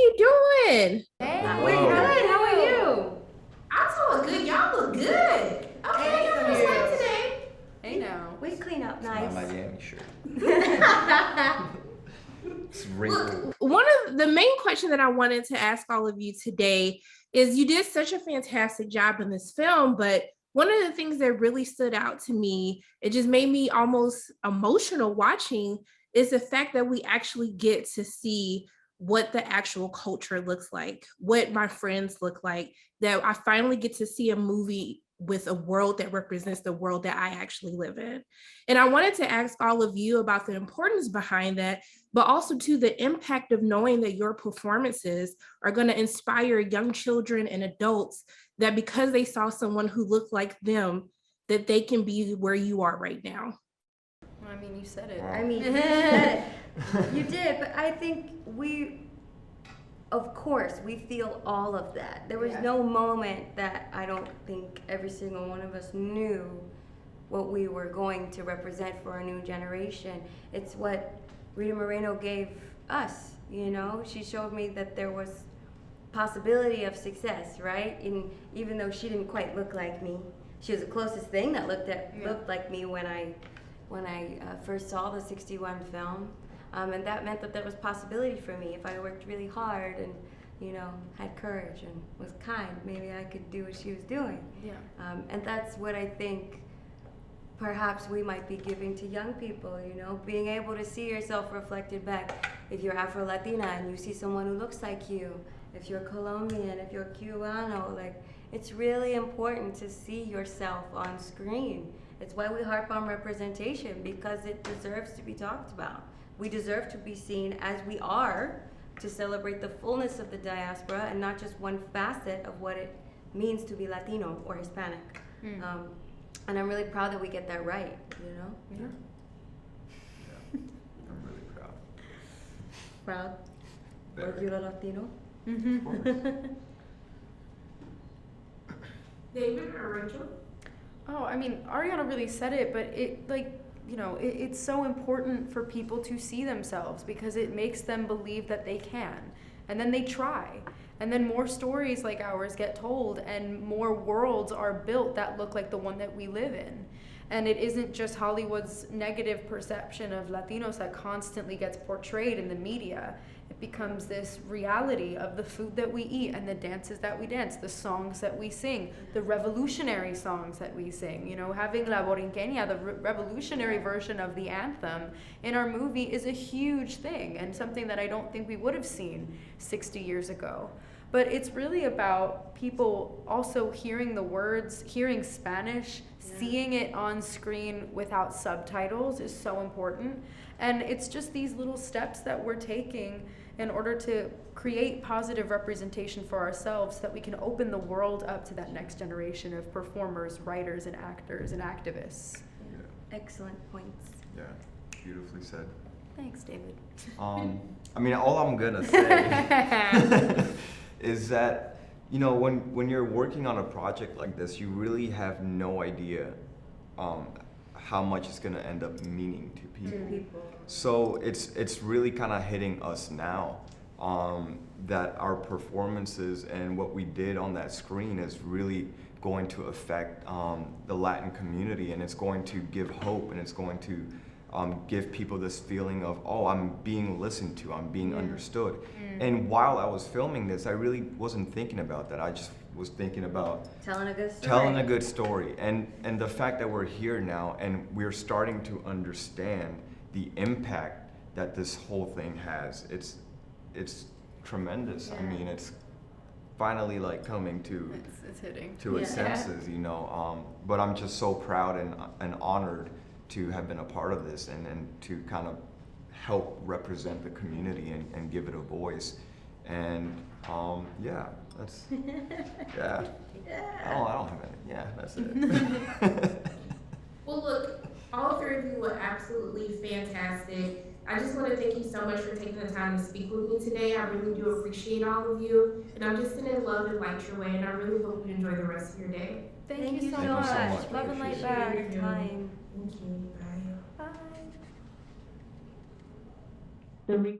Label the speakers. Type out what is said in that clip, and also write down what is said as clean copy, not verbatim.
Speaker 1: you doing?
Speaker 2: Hey,
Speaker 3: We're good. How are you?
Speaker 1: I'm doing good. Y'all look good. Okay, y'all look like today.
Speaker 2: Hey now.
Speaker 3: We clean up
Speaker 4: It's
Speaker 3: nice.
Speaker 4: my Miami shirt. It's wrinkled.
Speaker 1: Look, one of the main question that I wanted to ask all of you today is you did such a fantastic job in this film, but one of the things that really stood out to me, it just made me almost emotional watching, is the fact that we actually get to see what the actual culture looks like, what my friends look like, that I finally get to see a movie with a world that represents the world that I actually live in. And I wanted to ask all of you about the importance behind that, but also to the impact of knowing that your performances are going to inspire young children and adults, that because they saw someone who looked like them, that they can be where you are right now.
Speaker 2: I mean, you said it.
Speaker 3: I mean, you said it. You did, but I think of course, we feel all of that. There was no moment that I don't think every single one of us knew what we were going to represent for a new generation. It's what Rita Moreno gave us, you know? She showed me that there was possibility of success, right? And even though she didn't quite look like me, she was the closest thing that looked like me when I first saw the 61 film. And that meant that there was possibility for me if I worked really hard and, you know, had courage and was kind. Maybe I could do what she was doing.
Speaker 2: Yeah.
Speaker 3: And that's what I think perhaps we might be giving to young people, you know, being able to see yourself reflected back. If you're Afro-Latina and you see someone who looks like you, if you're Colombian, if you're Cubano, like, it's really important to see yourself on screen. It's why we harp on representation, because it deserves to be talked about. We deserve to be seen as we are, to celebrate the fullness of the diaspora and not just one facet of what it means to be Latino or Hispanic. And I'm really proud that we get that right, you know?
Speaker 4: Yeah. I'm really proud.
Speaker 3: Proud?
Speaker 4: Very.
Speaker 3: Orgullo Latino?
Speaker 4: Of course.
Speaker 1: David or Rachel?
Speaker 2: Oh, I mean, Ariana really said it, but it's so important for people to see themselves because it makes them believe that they can. And then they try. And then more stories like ours get told and more worlds are built that look like the one that we live in. And it isn't just Hollywood's negative perception of Latinos that constantly gets portrayed in the media. It becomes this reality of the food that we eat and the dances that we dance, the songs that we sing, the revolutionary songs that we sing. You know, having La Borinqueña, the revolutionary version of the anthem, in our movie is a huge thing and something that I don't think we would have seen 60 years ago. But it's really about people also hearing the words, hearing Spanish, seeing it on screen without subtitles is so important. And it's just these little steps that we're taking in order to create positive representation for ourselves so that we can open the world up to that next generation of performers, writers, and actors and activists.
Speaker 4: Yeah.
Speaker 3: Excellent points.
Speaker 4: Yeah. Beautifully said.
Speaker 2: Thanks, David.
Speaker 4: I mean, all I'm gonna say is that, you know, when you're working on a project like this, you really have no idea how much it's gonna end up meaning to people. So it's really kind of hitting us now that our performances and what we did on that screen is really going to affect the Latin community, and it's going to give hope, and it's going to give people this feeling of, oh, I'm being listened to, I'm being understood. And while I was filming this, I really wasn't thinking about that. I just was thinking about
Speaker 3: Telling a good story.
Speaker 4: telling a good story. And the fact that we're here now and we're starting to understand the impact that this whole thing has, it's tremendous. I mean, it's finally like coming to
Speaker 2: It's hitting.
Speaker 4: to its senses, you know. But I'm just so proud and honored to have been a part of this and to kind of help represent the community and give it a voice. And that's I don't have any. Yeah, that's it.
Speaker 1: Well, look, all three of you were absolutely fantastic. I just want to thank you so much for taking the time to speak with me today. I really do appreciate all of you. And I'm just sending love and light your way, and I really hope you enjoy the rest of your day.
Speaker 2: Thank you so
Speaker 4: Thank you so
Speaker 2: much.
Speaker 4: much.
Speaker 2: Love and light
Speaker 4: Appreciate
Speaker 2: back.
Speaker 3: Your time.
Speaker 1: Thank you. Bye.
Speaker 2: Bye.